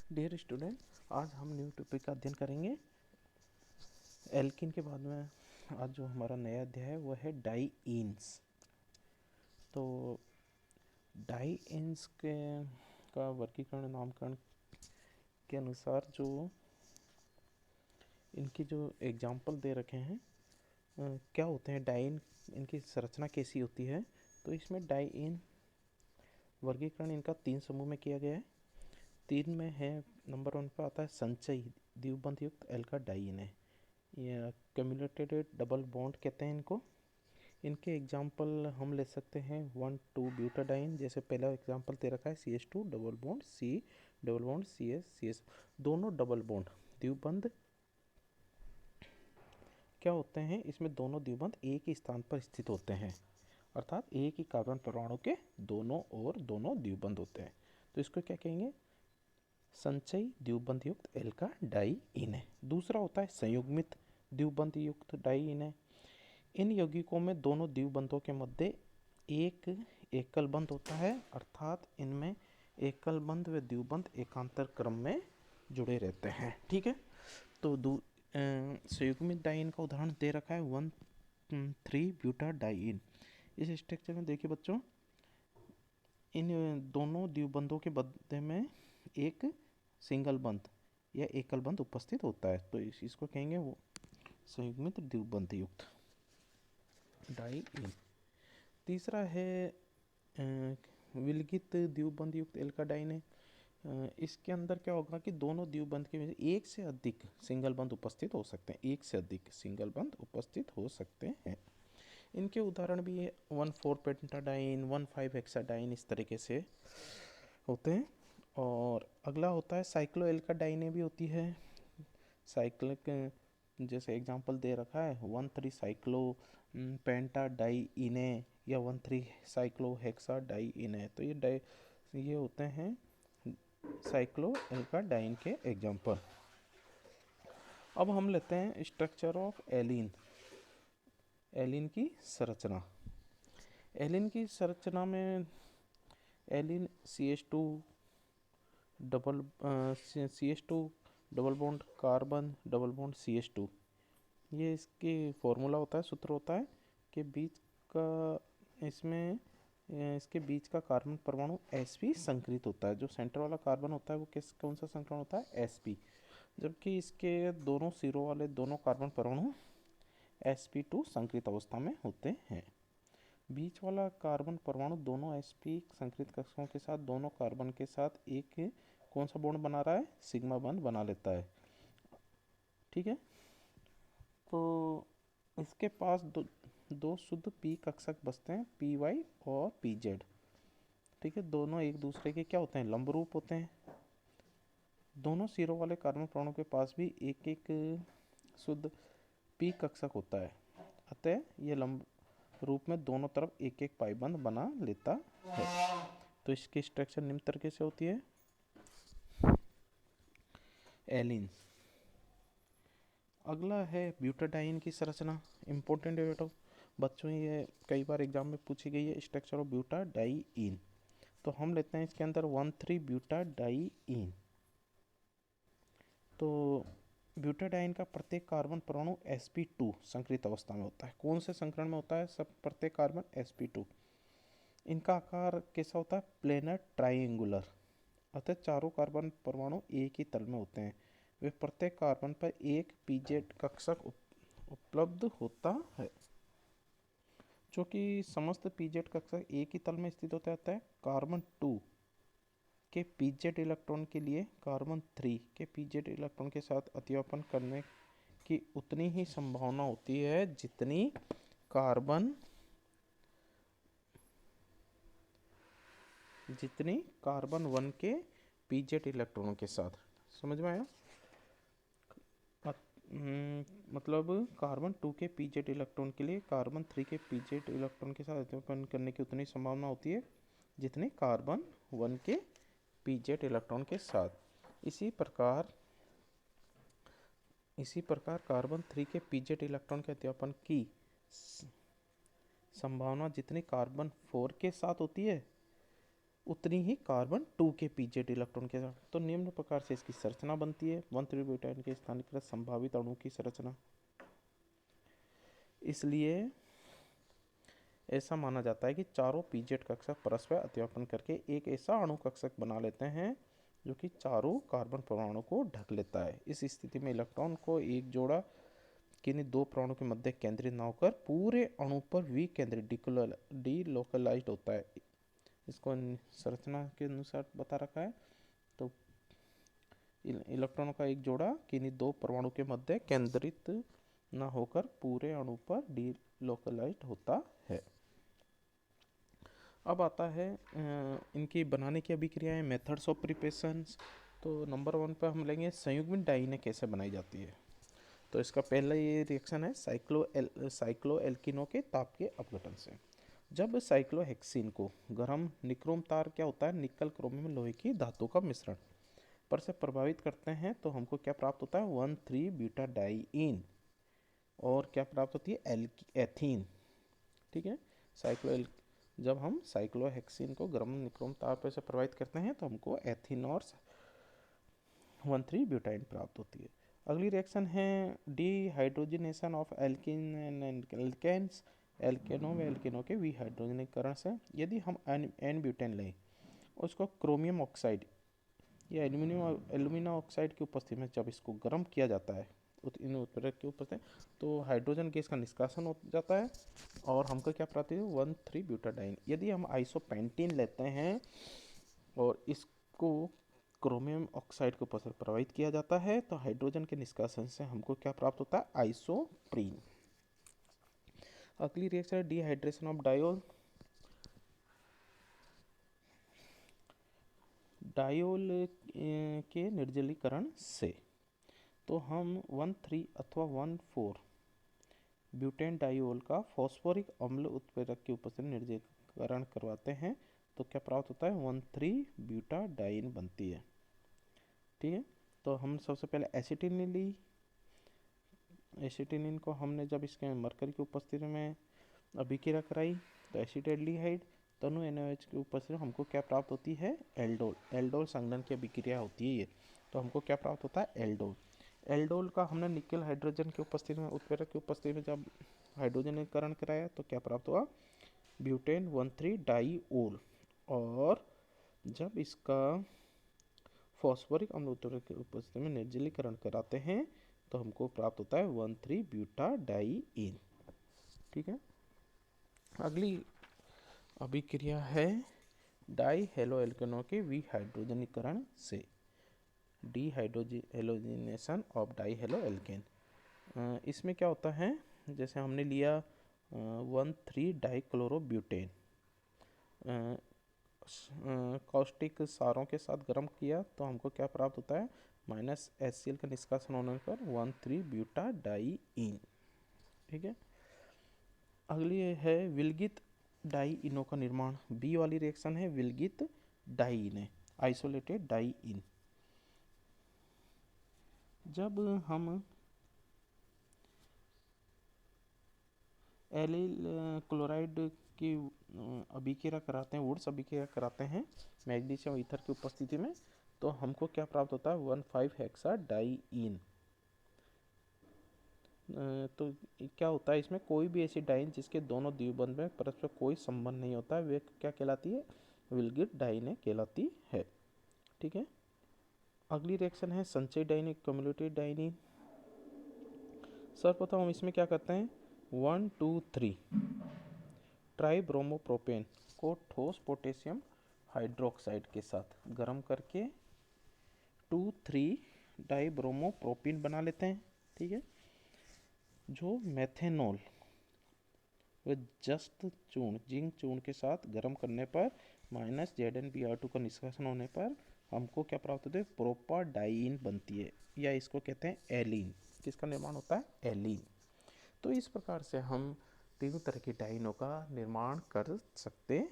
Dear student, आज हम new topic का अध्ययन करेंगे। एल्किन के बाद में आज जो हमारा नया अध्याय है वो है डाईईन्स। तो डाईईन्स के का वर्गीकरण नामकरण के अनुसार जो इनकी जो एग्जाम्पल दे रखे हैं क्या होते हैं डाईन, इनकी संरचना कैसी होती है। तो इसमें डाईईन वर्गीकरण इनका 3 समूह में किया गया है। 3 में है, नंबर 1 पे आता है संचयी द्विबंध युक्त एल्का डाईन है, या कम्युलेटेड डबल बॉन्ड कहते हैं इनको। इनके एग्जाम्पल हम ले सकते हैं 1,2 ब्यूटाडाइन, जैसे पहला एग्जाम्पल दे रखा है CH2 double bond C double bond CS, दोनों डबल बॉन्ड द्विबंध क्या होते हैं, इसमें दोनों द्विबंध एक ही स्थान पर स्थित होते हैं, अर्थात एक ही कार्बन परमाणु के दोनों ओर दोनों द्विबंध होते हैं। तो इसको क्या कहेंगे, संचयी द्विबंध युक्त एल्का डाईइन है। दूसरा होता है संयुग्मित द्विबंध युक्त डाईइन है। इन यौगिकों में दोनों द्विबंधों के मध्य एक एकल बंध होता है, अर्थात इनमें एकल बंध व द्विबंध एकांतर क्रम में जुड़े रहते हैं। ठीक है, तो संयुग्मित डाईइन का उदाहरण दे रखा है 1,3 ब्यूटाडाईइन। इस स्ट्रक्चर में देखिए बच्चों, इन दोनों द्विबंधों के मध्य में एक सिंगल बंध या एकल बंध उपस्थित होता है, तो इसको कहेंगे वो संयुग्मित द्विबंध युक्त डाईइन। तीसरा है विलगित द्विबंध युक्त एल्का डाईन है। इसके अंदर क्या होगा कि दोनों द्विबंध के बीच एक से अधिक सिंगल बंध उपस्थित हो सकते हैं, एक से अधिक सिंगल बंध उपस्थित हो सकते हैं। इनके उदाहरण भी है 1,4 पेंटाडाइन, 1,5 हेक्साडाइन, इस तरीके से होते हैं। और अगला होता है साइक्लो एल्का डाइने भी होती है। साइक्लिक जैसे एग्जांपल दे रखा है 1,3 साइक्लो पेंटाडाइने या 1,3 साइक्लो हेक्साडाइने, तो ये होते हैं साइक्लो एल्का डाइन के एग्जांपल। अब हम लेते हैं स्ट्रक्चर ऑफ एलिन। एलिन की संरचना। एलिन की संरचना में एलिन CH2 double bond carbon double bond CH2, ये इसकी फॉर्मूला होता है, सूत्र होता है कि बीच का इसमें इसके बीच का कार्बन परमाणु sp संकरित होता है। जो सेंटर वाला कार्बन होता है वो कौन सा संकरण होता है, sp, जबकि इसके दोनों सिरों वाले दोनों कार्बन परमाणु sp2 संकरित अवस्था में होते हैं। बीच वाला कार्बन परमाणु दोनों sp संकरित कक्षकों के साथ दोनों कार्बन के साथ एक कौन सा बॉन्ड बना रहा है, सिग्मा बॉन्ड बना लेता है। ठीक है, तो इसके पास दो शुद्ध p कक्षक बचते हैं, py और pz। ठीक है, दोनों एक दूसरे के क्या होते हैं, लंब रूप होते हैं। दोनों सिरों वाले कार्बन परमाणु के पास भी एक एक शुद्ध p कक्षक होता है, अतः ये लंब रूप में दोनों तरफ एक एक पाई बंध बना लेता है। तो इसकी स्ट्रक्चर निम्न तरीके से होती है। एलिन। अगला है ब्यूटाडाइन की संरचना। इंपॉर्टेंट है बेटा बच्चों, ये कई बार एग्जाम में पूछी गई है, स्ट्रक्चर ऑफ ब्यूटाडाइन। तो हम लेते हैं इसके अंदर 1,3 ब्यूटाडाइन। तो ब्यूटाडाइन का प्रत्येक कार्बन परमाणु sp2 संकरित अवस्था में होता है। कौन से संकरण में होता है, सब प्रत्येक कार्बन sp2। इनका आकार कैसा होता है, प्लेनर ट्राइंगुलर, अतः चारों कार्बन परमाणु एक ही तल में होते हैं। वे प्रत्येक कार्बन पर एक pz कक्षक उपलब्ध होता है। चूँकि समस्त pz कक्षक एक ही तल में स्थित होते हैं, अतः कार्बन 2 के pz इलेक्ट्रॉन के लिए कार्बन 3 के pz इलेक्ट्रॉन के साथ अतिव्यापन करने की उतनी ही संभावना होती है जितनी कार्बन 1 के pz इलेक्ट्रॉनों के साथ। समझ में आया? मतलब कार्बन 2 के pz इलेक्ट्रॉन के लिए कार्बन 3 के pz इलेक्ट्रॉन के साथ अतिव्यापन करने की उतनी संभावना होती है जितने कार्बन 1 के pz इलेक्ट्रॉन के साथ। इसी प्रकार कार्बन 3 के pz इलेक्ट्रॉन के अतिव्यापन की संभावना जितनी कार्बन 4 के साथ होती है उतनी ही कार्बन 2 के पीजेड इलेक्ट्रॉन के साथ। तो निम्न प्रकार से इसकी संरचना बनती है 1,3-ब्यूटाइन के स्थानीयकृत संभावित अणु की संरचना। इसलिए ऐसा माना जाता है कि चारों पीजेड कक्षक परस्पर अतिव्यापन करके एक ऐसा अणु कक्षक बना लेते हैं जो कि चारों कार्बन परमाणु को ढक लेता है। इस स्थिति में इलेक्ट्रॉन को एक जोड़ा किन्हीं दो परमाणु के मध्य केंद्रित न होकर पूरे अणु पर विकेंद्रित डीलोकलाइज्ड होता है। इसको संरचना के अनुसार बता रखा है। तो इलेक्ट्रॉनों का एक जोड़ा किन्हीं दो परमाणु के मध्य केंद्रित न होकर पूरे अणु पर डीलोकलाइज्ड होता है। अब आता है इनकी बनाने की अभिक्रियाएं, मेथड्स ऑफ प्रिपरेशंस। तो नंबर 1 पर हम लेंगे संयुग्मित डाइने कैसे बनाई जाती है। तो इसका पहला ये रिएक्शन है साइक्लोएल्किनों के ताप के अपघटन से। जब साइक्लोहेक्सिन को गर्म निक्रोम तार क्या होता है, निकल क्रोमियम लोहे की धातु का मिश्रण पर से प्रभावित करते हैं तो हमको क्या प्राप्त होता है 1,3-ब्यूटाडाइईन और क्या प्राप्त होती है एथीन। ठीक है, जब हम साइक्लोहेक्सिन को गर्म निक्रोम तार पर से प्रभावित करते हैं तो हमको एथीन और 1,3-ब्यूटाइन प्राप्त होती है। अगली रिएक्शन है dehydrogenation of alkene and alkanes. एल्केनों व एल्किनों के विहाइड्रोजनीकरण से यदि हम एन ब्यूटेन लें, उसको क्रोमियम ऑक्साइड या एल्यूमिनियम ऑक्साइड की उपस्थिति में जब इसको गर्म किया जाता है इन उत्प्रेरक की उपस्थिति तो हाइड्रोजन गैस का निष्कासन हो जाता है और हमको क्या प्राप्त है 1,3-ब्यूटाडाइन। यदि हम आइसोपेंटीन लेते हैं और इसको क्रोमियम ऑक्साइड के ऊपर प्रभावित किया जाता है तो हाइड्रोजन के निष्कासन से हमको क्या प्राप्त होता है आइसोप्रीन। अगली रिएक्शन है डिहाइड्रेशन ऑफ डायोल। डायोल के निर्जलीकरण से तो हम 1,3 अथवा 1,4 ब्यूटेन डायोल का फॉस्फोरिक अम्ल उत्प्रेरक की उपस्थिति में निर्जलीकरण करवाते हैं तो क्या प्राप्त होता है 1,3-ब्यूटाडाइन बनती है। ठीक है, तो हम सबसे पहले एसिटिलीन ली। एसिटिलीन को हमने जब इसके मरकरी की उपस्थिति में अभिक्रिया कराई तो एसिटाल्डिहाइड तनु NaOH की उपस्थिति में हमको क्या प्राप्त होती है एल्डोल। एल्डोल संघनन की अभिक्रिया होती है ये, तो हमको क्या प्राप्त होता है एल्डोल। एल्डोल का हमने निकल हाइड्रोजन की उपस्थिति में उत्प्रेरक की उपस्थिति में जब हाइड्रोजनीकरण कराया तो क्या प्राप्त हुआ ब्यूटेन 1,3-डाईओल। और जब इसका फॉस्फोरिक अम्ल उत्प्रेरक की उपस्थिति में निर्जलीकरण कराते हैं तो हमको प्राप्त होता है 1,3-ब्यूटाडाइईन। ठीक है, अगली अभिक्रिया है डाई हेलोएल्केनों के विहाइड्रोजनीकरण से। डिहाइड्रोजनेशन ऑफ डाई हेलोएल्केन, इसमें क्या होता है जैसे हमने लिया 1,3-डाइक्लोरोब्यूटेन कॉस्टिक सारों के साथ गर्म किया तो हमको क्या प्राप्त होता है -HCl का निष्कासन होने पर 1,3-ब्यूटाडाइईन। ठीक है, अगली है विलगित डाइइनों का निर्माण। बी वाली रिएक्शन है विलगित डाइइन, आइसोलेटेड डाइइन। जब हम एलिल क्लोराइड की अभिक्रिया कराते हैं, वुड्स अभिक्रिया कराते हैं मैग्नीशियम ईथर की उपस्थिति में तो हमको क्या प्राप्त होता है 1,5-हेक्साडाइईन। तो क्या होता है इसमें कोई भी ऐसी डाइन जिसके दोनों द्विबंध में परस्पर कोई संबंध नहीं होता है वे क्या कहलाती है विलगित डाइने कहलाती है। ठीक है, अगली रिएक्शन है संचय डाइने क्युमुलेटिव डाइनिन। सर्वप्रथम हम इसमें क्या करते हैं 1,2,3 ट्राइब्रोमोप्रोपेन को ठोस पोटेशियम हाइड्रोक्साइड के साथ गर्म करके 2,3-डाइब्रोमोप्रोपीन बना लेते हैं। ठीक है, जो मेथेनॉल व जस्त चूर्ण जिंक चूर्ण के साथ गर्म करने पर -ZnBr2 का निष्कासन होने पर हमको क्या प्राप्त होता है प्रोपाडाइईन बनती है या इसको कहते हैं एलीन। किसका निर्माण होता है एलीन। तो इस प्रकार से हम तीनों तरह की डाइनों का निर्माण कर सकते